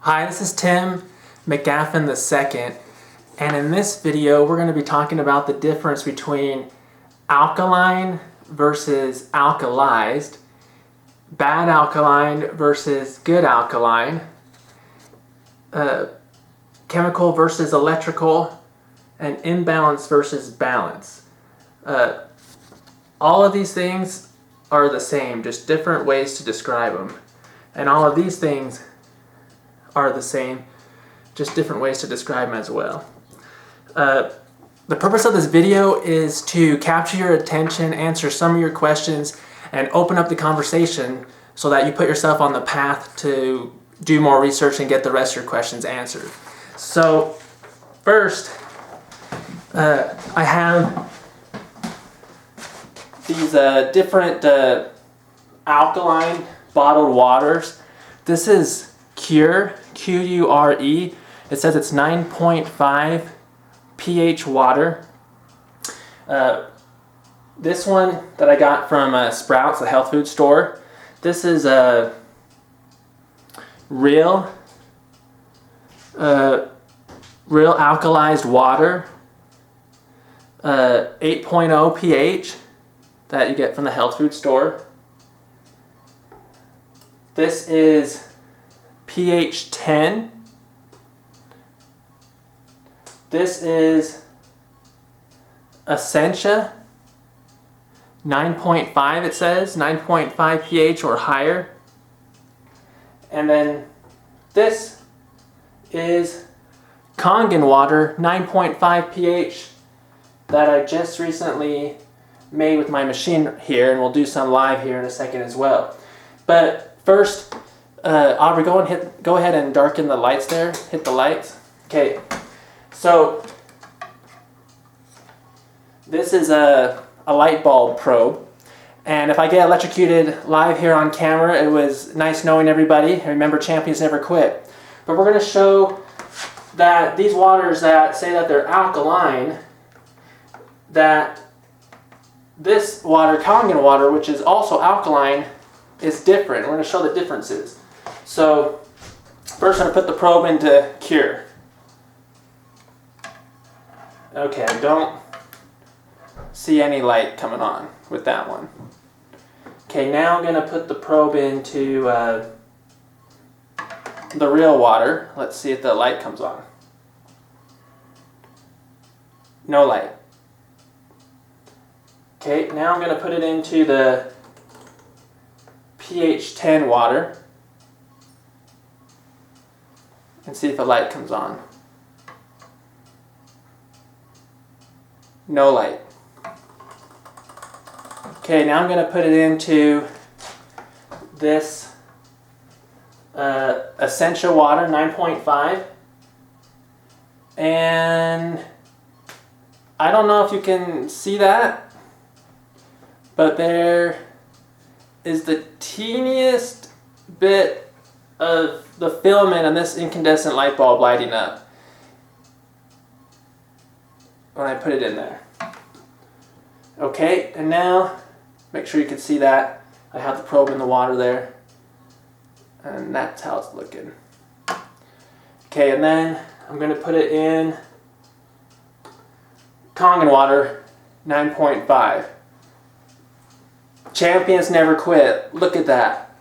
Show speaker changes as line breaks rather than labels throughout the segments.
Hi, this is Tim McGaffin II, and in this video we're going to be talking about the difference between alkaline versus alkalized, bad alkaline versus good alkaline, chemical versus electrical, and imbalance versus balance. All of these things are the same, just different ways to describe them. And all of these things are the same, just different ways to describe them as well. The purpose of this video is to capture your attention, answer some of your questions, and open up the conversation so that you put yourself on the path to do more research and get the rest of your questions answered. So first, I have these different alkaline bottled waters. This is Qure, Q-U-R-E. It says it's 9.5 pH water. This one that I got from Sprouts, the health food store, this is a real alkalized water, 8.0 pH that you get from the health food store. This is pH 10. This is Essentia, 9.5 it says, 9.5 pH or higher. And then this is Kangen Water, 9.5 pH, that I just recently made with my machine here, and we'll do some live here in a second as well. But first, Aubrey, go ahead and darken the lights there. Hit the lights. Okay, so this is a light bulb probe, and if I get electrocuted live here on camera, it was nice knowing everybody. Remember, champions never quit. But we're going to show that these waters that say that they're alkaline, that this water, Kangen water, which is also alkaline, is different. We're going to show the differences. So first I'm going to put the probe into Qure. Okay, I don't see any light coming on with that one. Okay, now I'm going to put the probe into the real water. Let's see if the light comes on. No light. Okay, now I'm going to put it into the pH 10 water and see if the light comes on. No light. Okay, now I'm going to put it into this Essentia water, 9.5, and I don't know if you can see that, but there is the teeniest bit of the filament on this incandescent light bulb lighting up when I put it in there. Okay, and now make sure you can see that. I have the probe in the water there, and that's how it's looking. Okay, and then I'm going to put it in Kangen water, 9.5. Champions never quit. Look at that.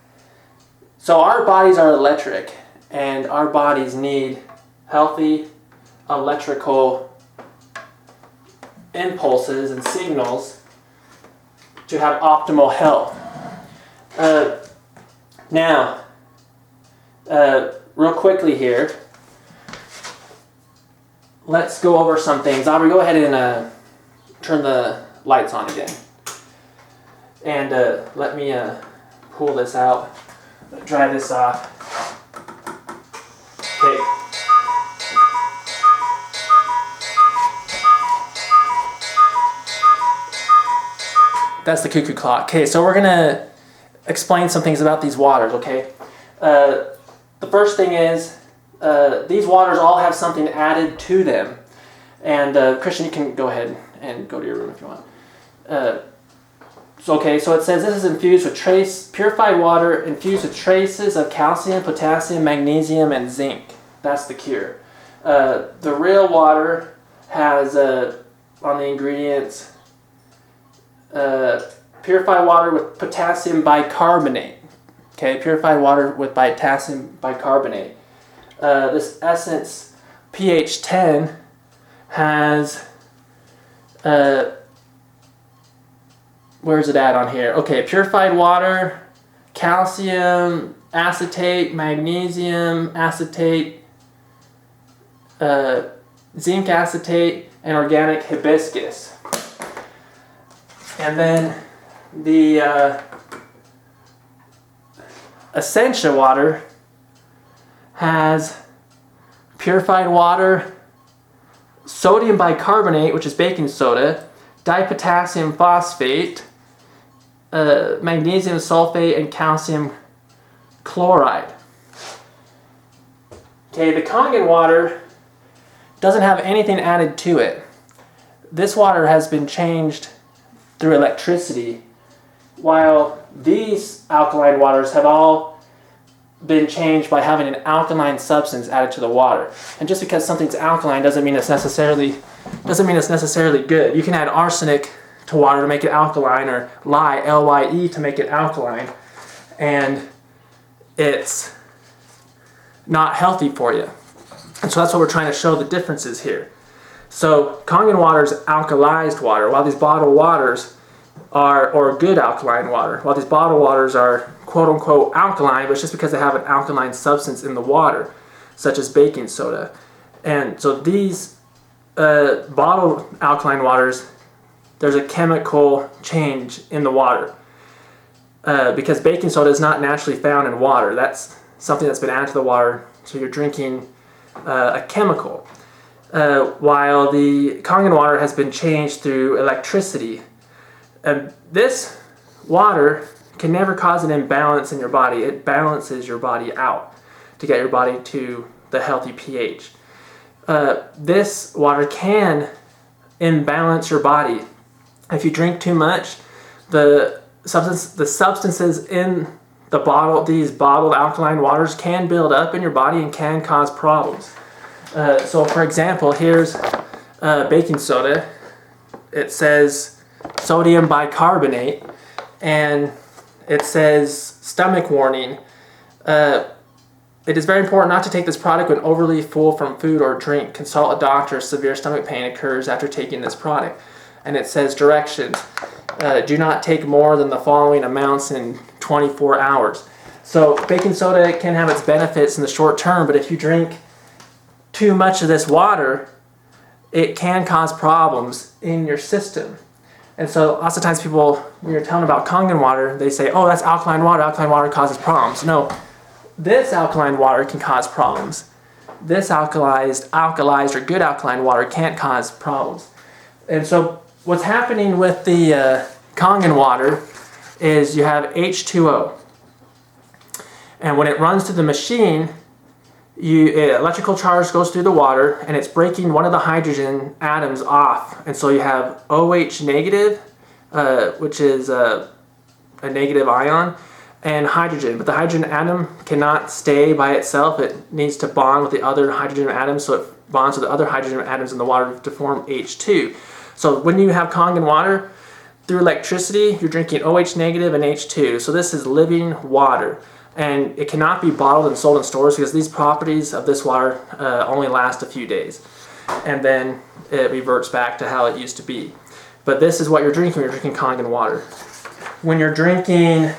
So our bodies are electric, and our bodies need healthy electrical impulses and signals to have optimal health. Now, real quickly here, let's go over some things. Aubrey, go ahead and turn the lights on again. And let me pull this out, dry this off. Okay. That's the cuckoo clock. Okay, so we're going to explain some things about these waters, okay? The first thing is these waters all have something added to them. And Christian, you can go ahead and go to your room if you want. Okay, so it says this is infused with purified water infused with traces of calcium, potassium, magnesium, and zinc. That's the Qure. The real water has, on the ingredients, purified water with potassium bicarbonate. Okay, purified water with potassium bicarbonate. This Essence pH 10 has, where's it at on here? Okay, purified water, calcium acetate, magnesium acetate, zinc acetate, and organic hibiscus. And then the Essentia water has purified water, sodium bicarbonate, which is baking soda, dipotassium phosphate, magnesium sulfate, and calcium chloride. Okay, the Kangen water doesn't have anything added to it. This water has been changed through electricity, while these alkaline waters have all been changed by having an alkaline substance added to the water. And just because something's alkaline doesn't mean it's necessarily good. You can add arsenic to water to make it alkaline, or lye, L-Y-E, to make it alkaline, and it's not healthy for you. And so that's what we're trying to show the differences here. So Kangen water is alkalized water, while these bottled waters are, or good alkaline water, while these bottled waters are quote-unquote alkaline, but it's just because they have an alkaline substance in the water, such as baking soda. And so these bottled alkaline waters, there's a chemical change in the water, because baking soda is not naturally found in water. That's something that's been added to the water, so you're drinking a chemical. While the Kangen water has been changed through electricity. And this water can never cause an imbalance in your body. It balances your body out to get your body to the healthy pH. This water can imbalance your body. If you drink too much, the substances in these bottled alkaline waters can build up in your body and can cause problems. So for example, here's baking soda. It says sodium bicarbonate, and it says stomach warning. It is very important not to take this product when overly full from food or drink. Consult a doctor if severe stomach pain occurs after taking this product. And it says directions. Do not take more than the following amounts in 24 hours. So baking soda can have its benefits in the short term, but if you drink too much of this water, it can cause problems in your system. And so lots of times people, when you're telling them about Kangen water, they say, oh, that's alkaline water causes problems. No, this alkaline water can cause problems. This alkalized or good alkaline water can't cause problems. And so what's happening with the Kangen water is you have H2O. And when it runs through the machine, electrical charge goes through the water, and it's breaking one of the hydrogen atoms off. And so you have OH negative, which is a negative ion, and hydrogen. But the hydrogen atom cannot stay by itself. It needs to bond with the other hydrogen atoms, so it bonds with the other hydrogen atoms in the water to form H2. So when you have Kangen water, through electricity, you're drinking OH negative and H2. So this is living water. And it cannot be bottled and sold in stores because these properties of this water only last a few days. And then it reverts back to how it used to be. But this is what you're drinking when you're drinking Kangen water. When you're drinking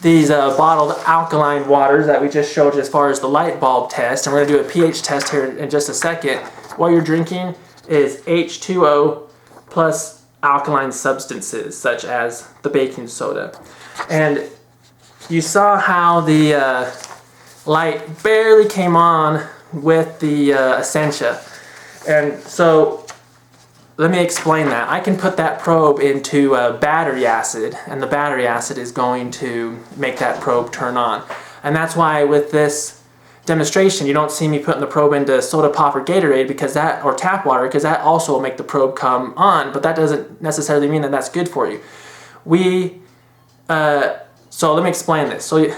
these bottled alkaline waters that we just showed you as far as the light bulb test, and we're going to do a pH test here in just a second, what you're drinking is H2O plus alkaline substances such as the baking soda. And you saw how the light barely came on with the Essentia. And so let me explain that. I can put that probe into battery acid, and the battery acid is going to make that probe turn on. And that's why with this demonstration you don't see me putting the probe into soda pop or Gatorade or tap water, because that also will make the probe come on, but that doesn't necessarily mean that that's good for you. So let me explain this. So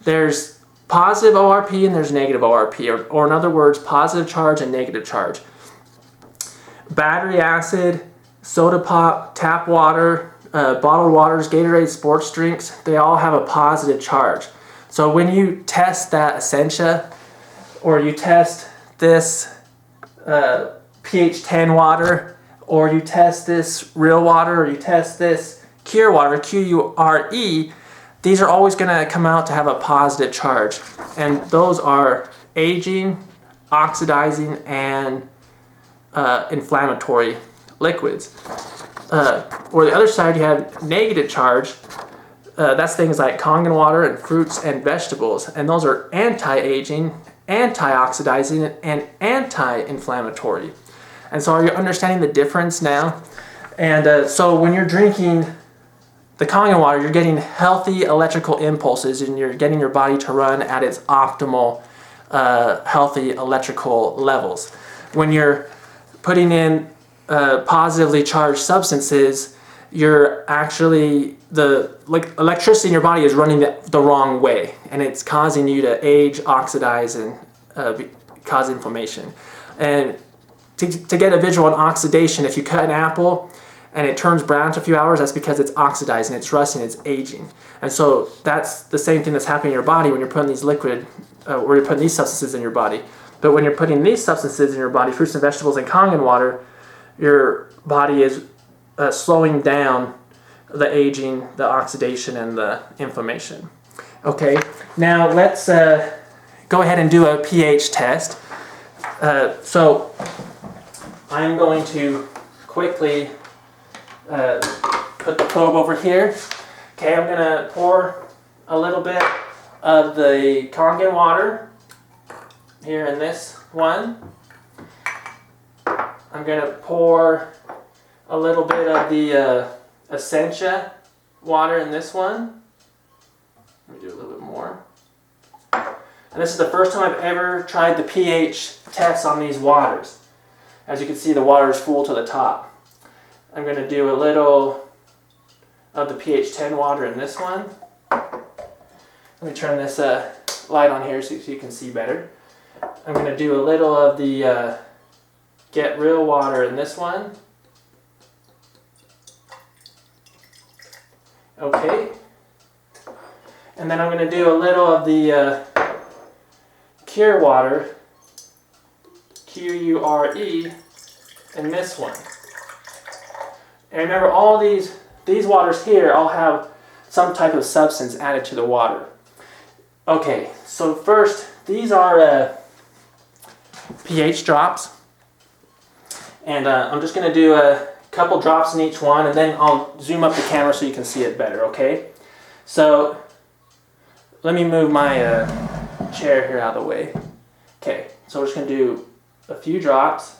there's positive ORP and there's negative ORP, or in other words, positive charge and negative charge. Battery acid, soda pop, tap water, bottled waters, Gatorade, sports drinks, they all have a positive charge. So when you test that Essentia, or you test this pH 10 water, or you test this real water, or you test this Qure water, Qure, these are always going to come out to have a positive charge. And those are aging, oxidizing, and inflammatory liquids. Or the other side, you have negative charge. That's things like Kangen water and fruits and vegetables. And those are anti-aging, anti-oxidizing, and anti-inflammatory. And so are you understanding the difference now? And so when you're drinking the Kangen water, you're getting healthy electrical impulses and you're getting your body to run at its optimal healthy electrical levels. When you're putting in positively charged substances, you're actually, electricity in your body is running the wrong way, and it's causing you to age, oxidize, and cause inflammation. And to get a visual on oxidation, if you cut an apple and it turns brown after a few hours, that's because it's oxidizing, it's rusting, it's aging. And so that's the same thing that's happening in your body when you're putting these where you're putting these substances in your body. But when you're putting these substances in your body, fruits and vegetables and Kangen water, your body is slowing down the aging, the oxidation, and the inflammation. Okay, now let's go ahead and do a pH test. So I'm going to quickly put the probe over here. Okay, I'm going to pour a little bit of the Kangen water here in this one. I'm going to pour a little bit of the Essentia water in this one. Let me do a little bit more. And this is the first time I've ever tried the pH test on these waters. As you can see, the water is full to the top. I'm going to do a little of the pH 10 water in this one. Let me turn this light on here so you can see better. I'm going to do a little of the Get Real water in this one. Okay. And then I'm going to do a little of the Qure water, Qure, in this one. And remember, all these waters here all have some type of substance added to the water. Okay, so first, these are pH drops. And I'm just going to do a couple drops in each one, and then I'll zoom up the camera so you can see it better, okay? So, let me move my chair here out of the way. Okay, so we're just going to do a few drops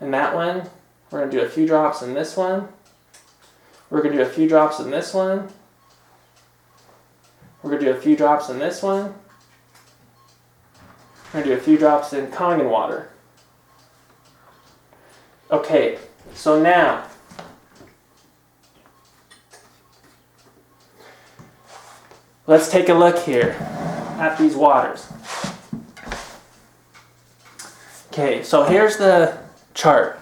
in that one. We're going to do a few drops in this one. We're going to do a few drops in this one. We're going to do a few drops in this one. We're going to do a few drops in Kangen water. Okay, so now, let's take a look here at these waters. Okay, so here's the chart.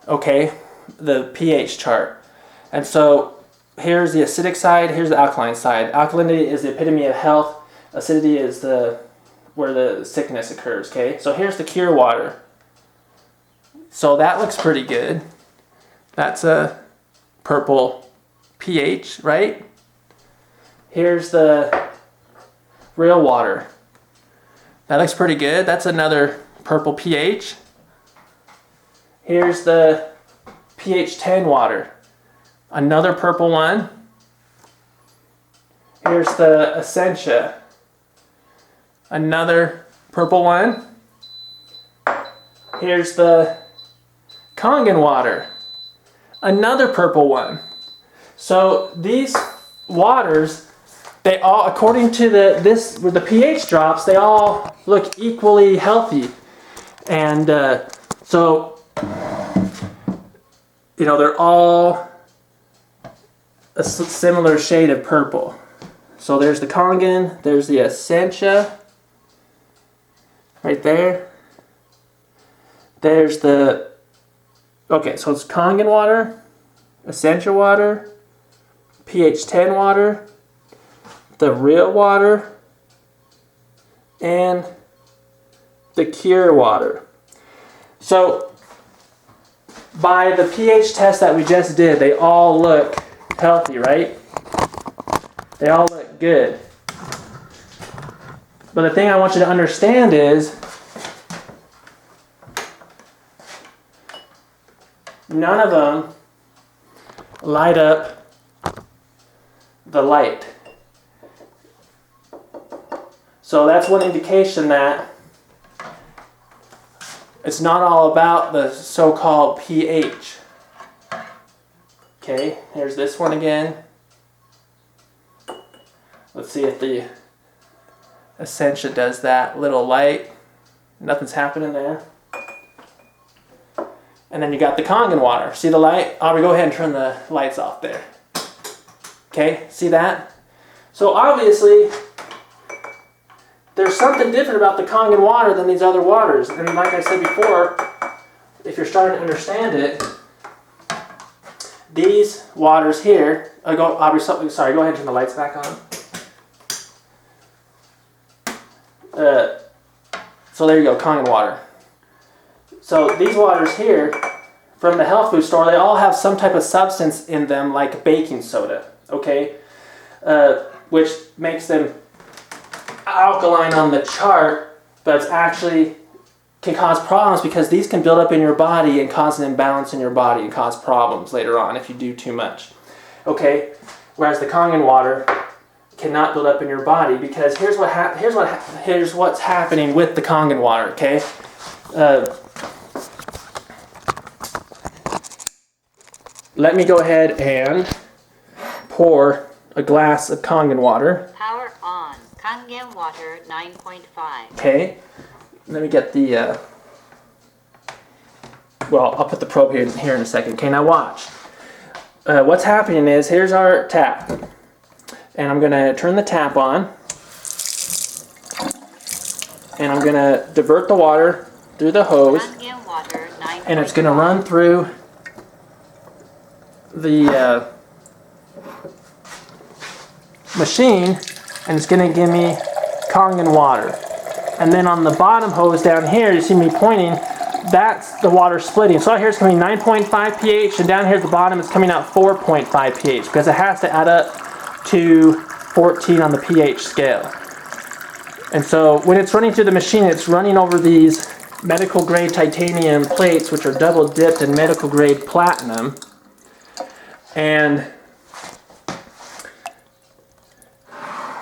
Okay, the pH chart. And so here's the acidic side, here's the alkaline side. Alkalinity is the epitome of health. Acidity is where the sickness occurs, okay? So here's the Qure water. So that looks pretty good. That's a purple pH, right? Here's the real water. That looks pretty good. That's another purple pH. Here's the pH 10 water. Another purple one. Here's the Essentia. Another purple one. Here's the Kangen water. Another purple one. So these waters, they all, according to with the pH drops, they all look equally healthy. And so, you know, they're all a similar shade of purple. So there's the Kangen, there's the Essentia, right there. There's the, okay, so it's Kangen water, Essentia water, pH 10 water, the real water, and the Qure water. So by the pH test that we just did, they all look healthy, right? They all look good. But the thing I want you to understand is none of them light up the light. So that's one indication that it's not all about the so-called pH. Okay, here's this one again. Let's see if the Essentia does that little light. Nothing's happening there. And then you got the Kangen water. See the light? Aubrey, go ahead and turn the lights off there. Okay, see that? So obviously, there's something different about the Kangen water than these other waters. And like I said before, if you're starting to understand it, these waters here, Aubrey, sorry, go ahead and turn the lights back on. So there you go, Kangen water. So these waters here, from the health food store, they all have some type of substance in them like baking soda, okay? Which makes them alkaline on the chart, but it's actually can cause problems because these can build up in your body and cause an imbalance in your body and cause problems later on if you do too much, okay? Whereas the Kangen water cannot build up in your body because here's what's happening with the Kangen water, okay? Let me go ahead and pour a glass of Kangen water.
Power on. Kangen water 9.5.
Okay. Let me get the, well, I'll put the probe here in a second. Okay, now watch. What's happening is, here's our tap. And I'm going to turn the tap on. And I'm going to divert the water through the hose.
Kangen water 9.5.
And it's going to run through the machine, and it's going to give me Kangen water. And then on the bottom hose down here, you see me pointing, that's the water splitting. So out here it's coming 9.5 pH, and down here at the bottom it's coming out 4.5 pH, because it has to add up to 14 on the pH scale. And so when it's running through the machine, it's running over these medical grade titanium plates, which are double dipped in medical grade platinum. And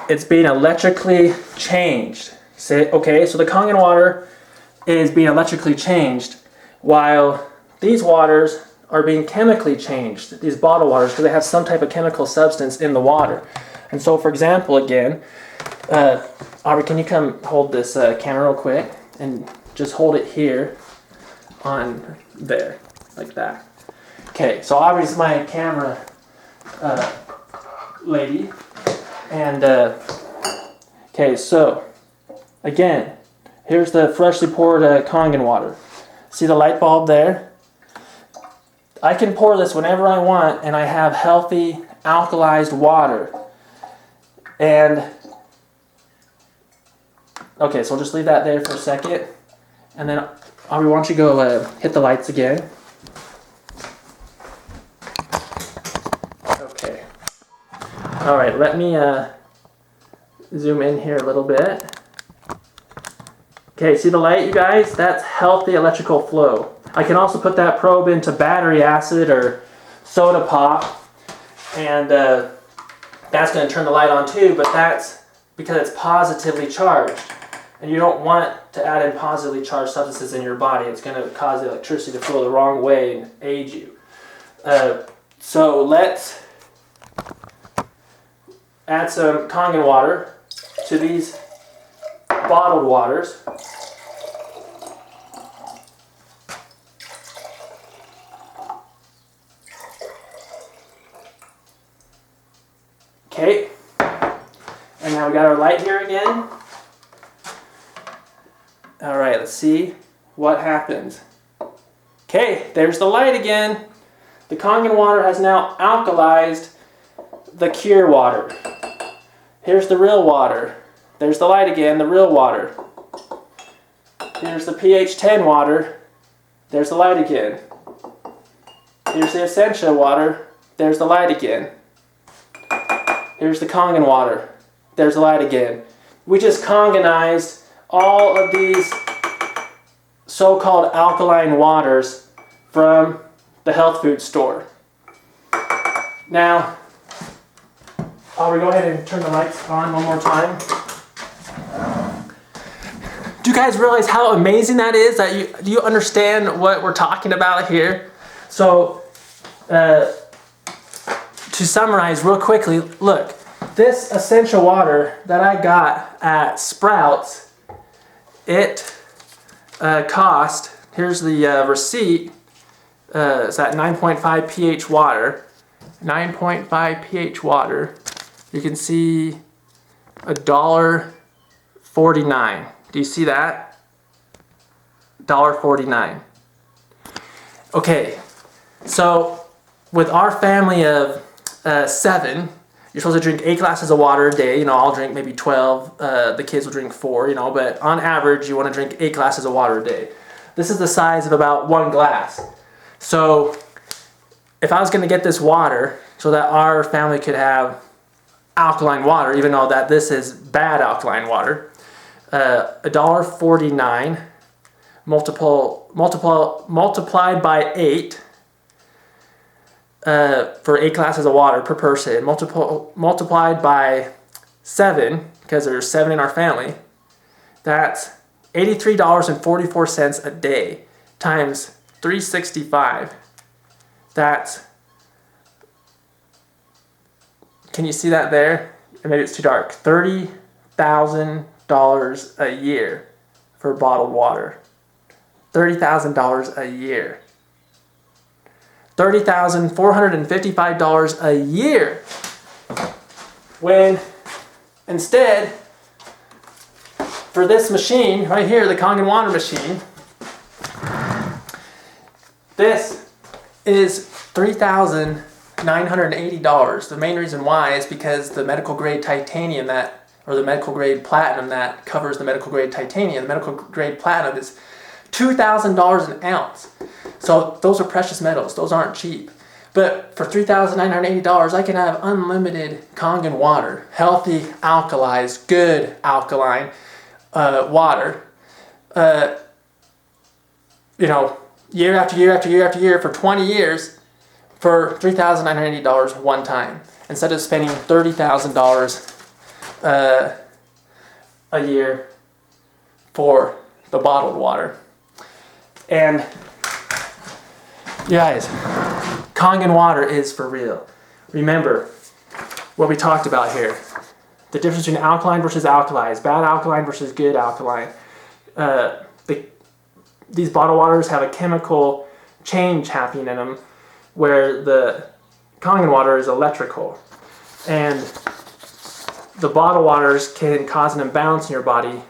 it's being electrically changed. Okay, so the Kangen water is being electrically changed, while these waters are being chemically changed, these bottled waters, because they have some type of chemical substance in the water. And so, for example, again, Aubrey, can you come hold this camera real quick and just hold it here on there, like that. Okay, so Aubrey's my camera lady, and okay, so again, here's the freshly poured Kangen water. See the light bulb there? I can pour this whenever I want, and I have healthy alkalized water. And okay, so we'll just leave that there for a second, and then Aubrey, why don't you go hit the lights again? Okay. All right, let me zoom in here a little bit. Okay, see the light, you guys? That's healthy electrical flow. I can also put that probe into battery acid or soda pop, and that's going to turn the light on too, but that's because it's positively charged. And you don't want to add in positively charged substances in your body. It's going to cause the electricity to flow the wrong way and age you. So let's add some Kangen water to these bottled waters. Okay. And now we got our light here again. All right, let's see what happens. Okay, there's the light again. The Kangen water has now alkalized the Qure water. Here's the real water. There's the light again, the real water. Here's the pH 10 water. There's the light again. Here's the Essentia water. There's the light again. Here's the Kangen water. There's the light again. We just Kangenized all of these so-called alkaline waters from the health food store. Now, I'll go ahead and turn the lights on one more time. Do you guys realize how amazing that is? Do you understand what we're talking about here? So, to summarize real quickly, look, this Essentia water that I got at Sprouts, it cost, here's the receipt, it's at 9.5 pH water. 9.5 pH water. You can see $1.49. Do you see that? $1.49. Okay, so with our family of 7, you're supposed to drink 8 glasses of water a day. You know, I'll drink maybe 12. The kids will drink 4, you know, but on average, you want to drink 8 glasses of water a day. This is the size of about 1 glass. So if I was going to get this water so that our family could have alkaline water, even though that this is bad alkaline water, $1.49 multiplied by 8 for 8 glasses of water per person, multiplied by 7, because there's 7 in our family, that's $83.44 a day times 365. That's, can you see that there? Maybe it's too dark. $30,000 a year for bottled water. $30,000 a year. $30,455 a year. When instead, for this machine right here, the Kangen water machine, this is $3,980. The main reason why is because the medical grade titanium or the medical grade platinum that covers the medical grade titanium, the medical grade platinum is $2,000 an ounce. So those are precious metals. Those aren't cheap. But for $3,980, I can have unlimited Kangen water, healthy, alkalized, good alkaline water. You know, year after year after year after year for 20 years for $3,980 one time, instead of spending $30,000 a year for the bottled water. And you guys, Kangen water is for real. Remember what we talked about here. The difference between alkaline versus alkalized, bad alkaline versus good alkaline. These bottled waters have a chemical change happening in them where the Kangen water is electrical. And the bottled waters can cause an imbalance in your body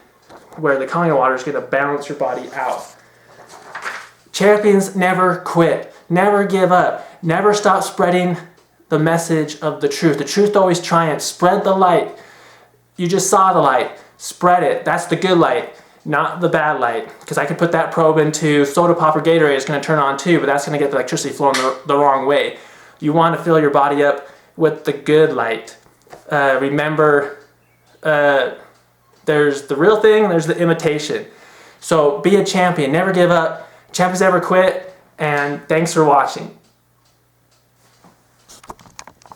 where the Kangen water is going to balance your body out. Champions never quit. Never give up. Never stop spreading the message of the truth. The truth always triumphs. Spread the light. You just saw the light. Spread it. That's the good light, not the bad light. Because I could put that probe into soda pop or Gatorade. It's going to turn on too, but that's going to get the electricity flowing the wrong way. You want to fill your body up with the good light. Remember, there's the real thing, there's the imitation. So be a champion. Never give up. Champions never quit. And thanks for watching.